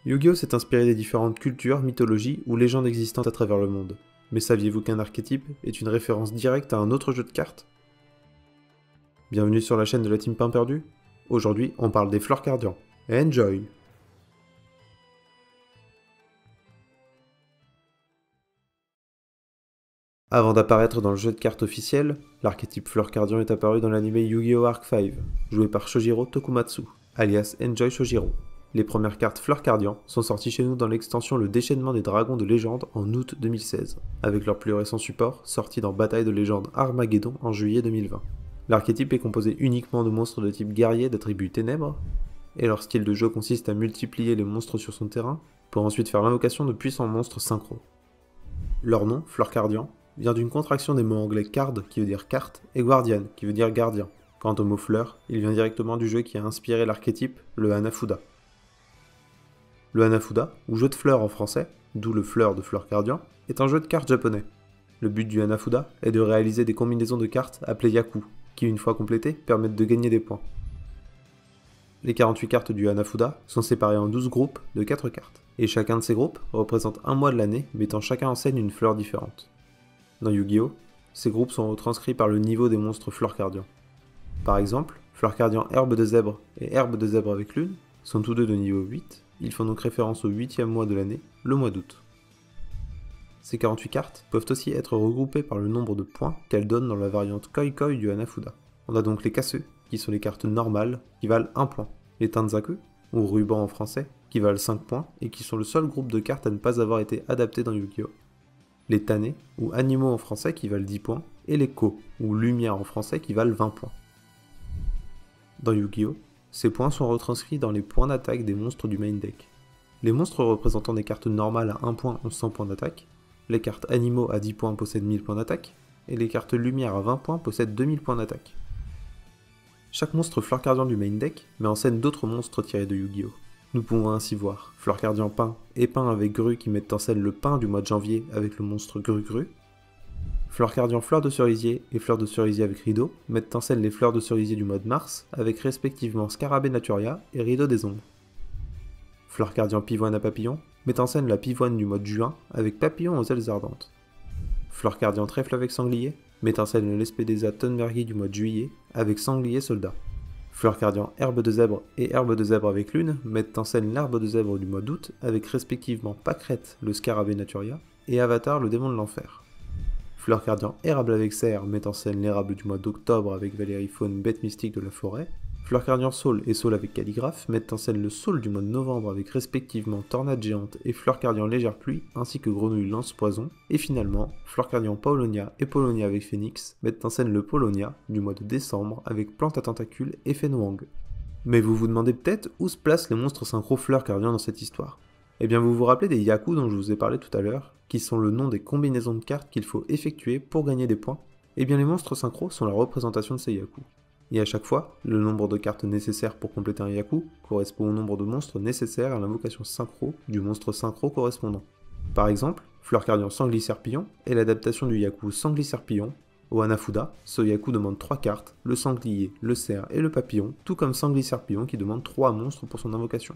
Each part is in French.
Yu-Gi-Oh s'est inspiré des différentes cultures, mythologies ou légendes existantes à travers le monde. Mais saviez-vous qu'un archétype est une référence directe à un autre jeu de cartes? Bienvenue sur la chaîne de la Team Pain Perdu. Aujourd'hui, on parle des Fleurs Cardians. Enjoy! Avant d'apparaître dans le jeu de cartes officiel, l'archétype Fleur Cardian est apparu dans l'anime Yu-Gi-Oh! Arc 5, joué par Shojiro Tokumatsu, alias Enjoy Shojiro. Les premières cartes Fleur Cardian sont sorties chez nous dans l'extension Le Déchaînement des Dragons de Légende en août 2016, avec leur plus récent support sorti dans Bataille de Légende Armageddon en juillet 2020. L'archétype est composé uniquement de monstres de type guerrier d'attribut ténèbres, et leur style de jeu consiste à multiplier les monstres sur son terrain, pour ensuite faire l'invocation de puissants monstres synchro. Leur nom, Fleur Cardian, vient d'une contraction des mots anglais card qui veut dire carte et guardian qui veut dire gardien. Quant au mot fleur, il vient directement du jeu qui a inspiré l'archétype, le Hanafuda. Le Hanafuda, ou jeu de fleurs en français, d'où le fleur de Fleur Cardian, est un jeu de cartes japonais. Le but du Hanafuda est de réaliser des combinaisons de cartes appelées yaku, qui une fois complétées permettent de gagner des points. Les 48 cartes du Hanafuda sont séparées en 12 groupes de 4 cartes, et chacun de ces groupes représente un mois de l'année mettant chacun en scène une fleur différente. Dans Yu-Gi-Oh!, ces groupes sont retranscrits par le niveau des monstres Fleur Cardian. Par exemple, Fleur Cardian Herbe de Zèbre et Herbe de Zèbre avec Lune sont tous deux de niveau 8, ils font donc référence au 8e mois de l'année, le mois d'août. Ces 48 cartes peuvent aussi être regroupées par le nombre de points qu'elles donnent dans la variante Koi Koi du Hanafuda. On a donc les Kasu, qui sont les cartes normales, qui valent 1 point, les Tanzaku, ou rubans en français, qui valent 5 points et qui sont le seul groupe de cartes à ne pas avoir été adapté dans Yu-Gi-Oh! Les Tane, ou animaux en français, qui valent 10 points, et les Ko, ou lumière en français, qui valent 20 points. Dans Yu-Gi-Oh!, ces points sont retranscrits dans les points d'attaque des monstres du main deck. Les monstres représentant des cartes normales à 1 point ont 100 points d'attaque, les cartes animaux à 10 points possèdent 1000 points d'attaque, et les cartes lumière à 20 points possèdent 2000 points d'attaque. Chaque monstre Fleur Cardian du main deck met en scène d'autres monstres tirés de Yu-Gi-Oh! Nous pouvons ainsi voir Fleur Cardian Pain et Pain avec Gru qui mettent en scène le pain du mois de janvier avec le monstre Gru-Gru. Fleur Cardian Fleur de Cerisier et Fleur de Cerisier avec Rideau mettent en scène les fleurs de cerisier du mois de mars avec respectivement Scarabée Naturia et Rideau des Ombres. Fleur Cardian Pivoine à Papillon met en scène la pivoine du mois de juin avec Papillon aux ailes ardentes. Fleur Cardian Trèfle avec Sanglier met en scène le Lespedeza Tonbergi du mois de juillet avec Sanglier Soldat. Fleur Cardian Herbe de Zèbre et Herbe de Zèbre avec Lune mettent en scène l'Herbe de Zèbre du mois d'août avec respectivement Pâquerette le Scarabée Naturia et Avatar le Démon de l'Enfer. Fleur Cardian Érable avec Cerf met en scène l'érable du mois d'octobre avec Valérie-Faune Bête Mystique de la Forêt. Fleur Cardian Saule et Saule avec Calligraphe mettent en scène le Saule du mois de novembre avec respectivement Tornade Géante et Fleur Cardian Légère Pluie ainsi que Grenouille Lance Poison. Et finalement, Fleur Cardian Paulonia et Paulonia avec Phénix mettent en scène le Paulonia du mois de décembre avec Plante à Tentacules et Fenwang. Mais vous vous demandez peut-être où se placent les monstres synchro Fleur Cardian dans cette histoire. Eh bien vous vous rappelez des Yaku dont je vous ai parlé tout à l'heure, qui sont le nom des combinaisons de cartes qu'il faut effectuer pour gagner des points? Eh bien les monstres synchro sont la représentation de ces Yaku. Et à chaque fois, le nombre de cartes nécessaires pour compléter un Yaku correspond au nombre de monstres nécessaires à l'invocation synchro du monstre synchro correspondant. Par exemple, Fleur Cardian Sanglier Serpillon est l'adaptation du Yaku Sanglier Serpillon. Au Hanafuda, ce Yaku demande 3 cartes, le sanglier, le cerf et le papillon, tout comme Sanglier Serpillon qui demande 3 monstres pour son invocation.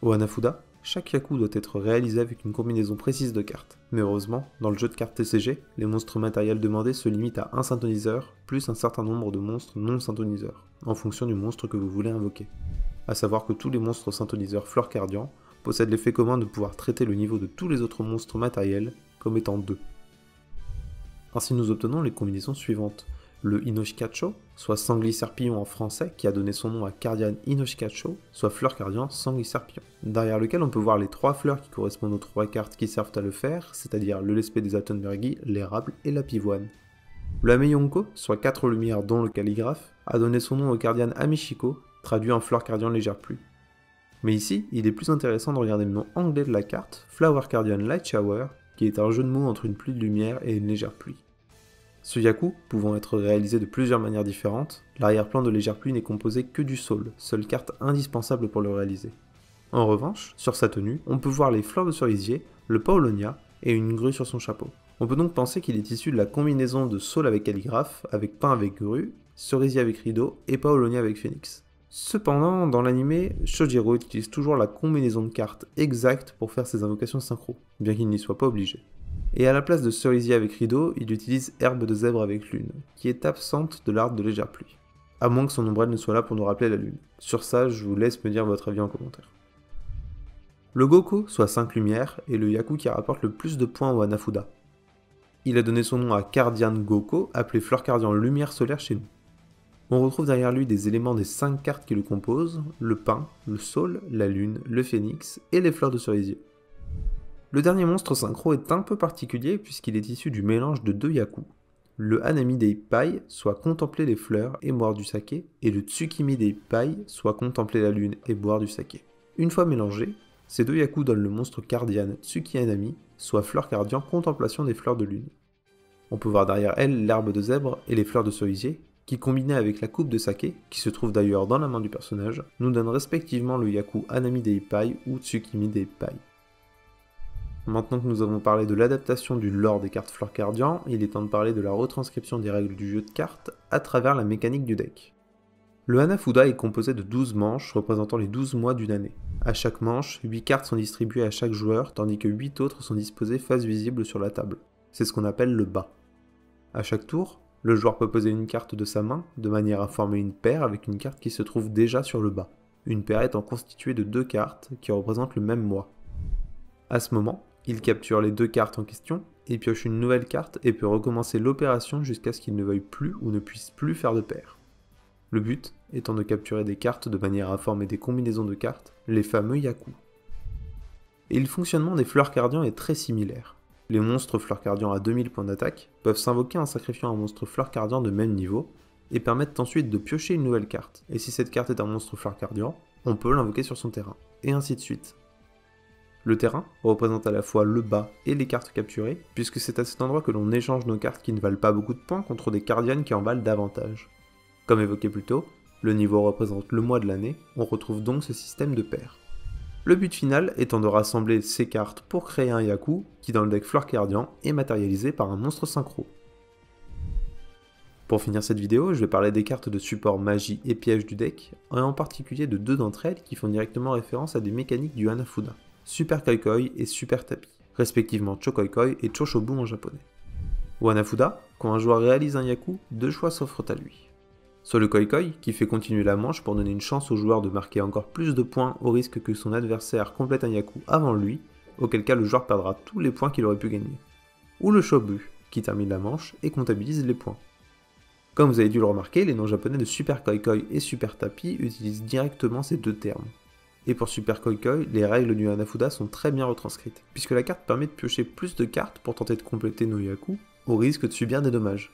Au Hanafuda, chaque Yaku doit être réalisé avec une combinaison précise de cartes. Mais heureusement, dans le jeu de cartes TCG, les monstres matériels demandés se limitent à un synthoniseur, plus un certain nombre de monstres non synthoniseurs, en fonction du monstre que vous voulez invoquer. A savoir que tous les monstres synthoniseurs Fleur Cardian possèdent l'effet commun de pouvoir traiter le niveau de tous les autres monstres matériels comme étant 2. Ainsi nous obtenons les combinaisons suivantes. Le Inoshikacho, soit Sanglier Serpillon en français, qui a donné son nom à Cardian Inoshikacho, soit Fleur Cardian Sanglier Serpillon, derrière lequel on peut voir les 3 fleurs qui correspondent aux 3 cartes qui servent à le faire, c'est-à-dire le Lespedeza Tonbergi, l'érable et la pivoine. Le Ameyonko, soit 4 lumières dont le calligraphe, a donné son nom au Cardian Amishiko, traduit en Fleur Cardian Légère Pluie. Mais ici, il est plus intéressant de regarder le nom anglais de la carte, Flower Cardian Light Shower, qui est un jeu de mots entre une pluie de lumière et une légère pluie. Ce Yaku pouvant être réalisé de plusieurs manières différentes, l'arrière-plan de Légère Pluie n'est composé que du Saule, seule carte indispensable pour le réaliser. En revanche, sur sa tenue, on peut voir les fleurs de cerisier, le Paulonia et une grue sur son chapeau. On peut donc penser qu'il est issu de la combinaison de Saule avec Calligraphe, avec Pain avec Grue, Cerisier avec Rideau et Paulonia avec Phénix. Cependant, dans l'anime, Shojiro utilise toujours la combinaison de cartes exacte pour faire ses invocations synchro, bien qu'il n'y soit pas obligé. Et à la place de cerisier avec rideau, il utilise herbe de zèbre avec lune, qui est absente de l'arbre de légère pluie. À moins que son ombrelle ne soit là pour nous rappeler la lune. Sur ça, je vous laisse me dire votre avis en commentaire. Le Goko, soit 5 lumières, est le Yaku qui rapporte le plus de points au Hanafuda. Il a donné son nom à Cardian Goko, appelé fleur cardian lumière solaire chez nous. On retrouve derrière lui des éléments des 5 cartes qui le composent, le pain, le saule, la lune, le phénix et les fleurs de cerisier. Le dernier monstre synchro est un peu particulier puisqu'il est issu du mélange de 2 Yaku. Le Hanami Deipai, soit contempler les fleurs et boire du saké, et le Tsukimi Deipai, soit contempler la lune et boire du saké. Une fois mélangés, ces 2 Yaku donnent le monstre cardian Tsuki Hanami, soit fleur cardian contemplation des fleurs de lune. On peut voir derrière elle l'herbe de zèbre et les fleurs de cerisier, qui combinés avec la coupe de saké, qui se trouve d'ailleurs dans la main du personnage, nous donnent respectivement le Yaku Hanami Deipai ou Tsukimi Deipai. Maintenant que nous avons parlé de l'adaptation du lore des cartes Fleur Cardian, il est temps de parler de la retranscription des règles du jeu de cartes à travers la mécanique du deck. Le Hanafuda est composé de 12 manches représentant les 12 mois d'une année. À chaque manche, 8 cartes sont distribuées à chaque joueur, tandis que 8 autres sont disposées face visible sur la table. C'est ce qu'on appelle le bas. À chaque tour, le joueur peut poser une carte de sa main, de manière à former une paire avec une carte qui se trouve déjà sur le bas. Une paire étant constituée de 2 cartes qui représentent le même mois. À ce moment, il capture les 2 cartes en question, et pioche une nouvelle carte et peut recommencer l'opération jusqu'à ce qu'il ne veuille plus ou ne puisse plus faire de paire. Le but étant de capturer des cartes de manière à former des combinaisons de cartes, les fameux Yaku. Et le fonctionnement des fleurs cardians est très similaire. Les monstres fleurs cardians à 2000 points d'attaque peuvent s'invoquer en sacrifiant un monstre fleur cardian de même niveau, et permettent ensuite de piocher une nouvelle carte, et si cette carte est un monstre fleur cardian, on peut l'invoquer sur son terrain, et ainsi de suite. Le terrain représente à la fois le bas et les cartes capturées, puisque c'est à cet endroit que l'on échange nos cartes qui ne valent pas beaucoup de points contre des cardianes qui en valent davantage. Comme évoqué plus tôt, le niveau représente le mois de l'année, on retrouve donc ce système de paires. Le but final étant de rassembler ces cartes pour créer un Yaku, qui dans le deck Fleur Cardian est matérialisé par un monstre synchro. Pour finir cette vidéo, je vais parler des cartes de support magie et piège du deck, et en particulier de 2 d'entre elles qui font directement référence à des mécaniques du Hanafuda, Super Koikoi et Super Tapi, respectivement Chokoikoi et Choshobu en japonais. Au Hanafuda, quand un joueur réalise un Yaku, 2 choix s'offrent à lui. Soit le Koikoi, qui fait continuer la manche pour donner une chance au joueur de marquer encore plus de points au risque que son adversaire complète un Yaku avant lui, auquel cas le joueur perdra tous les points qu'il aurait pu gagner. Ou le Shobu, qui termine la manche et comptabilise les points. Comme vous avez dû le remarquer, les noms japonais de Super Koikoi et Super Tapi utilisent directement ces 2 termes. Et pour Super Koikoi, les règles du Hanafuda sont très bien retranscrites, puisque la carte permet de piocher plus de cartes pour tenter de compléter nos Yaku, au risque de subir des dommages.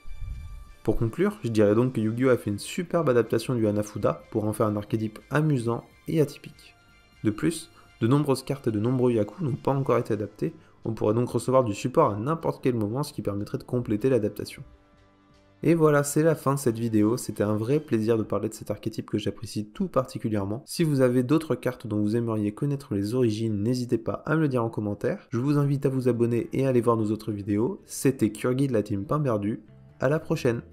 Pour conclure, je dirais donc que Yu-Gi-Oh! A fait une superbe adaptation du Hanafuda pour en faire un archétype amusant et atypique. De plus, de nombreuses cartes et de nombreux Yaku n'ont pas encore été adaptés, on pourrait donc recevoir du support à n'importe quel moment, ce qui permettrait de compléter l'adaptation. Et voilà, c'est la fin de cette vidéo, c'était un vrai plaisir de parler de cet archétype que j'apprécie tout particulièrement. Si vous avez d'autres cartes dont vous aimeriez connaître les origines, n'hésitez pas à me le dire en commentaire. Je vous invite à vous abonner et à aller voir nos autres vidéos. C'était Kurgi de la team Pain Perdu, à la prochaine.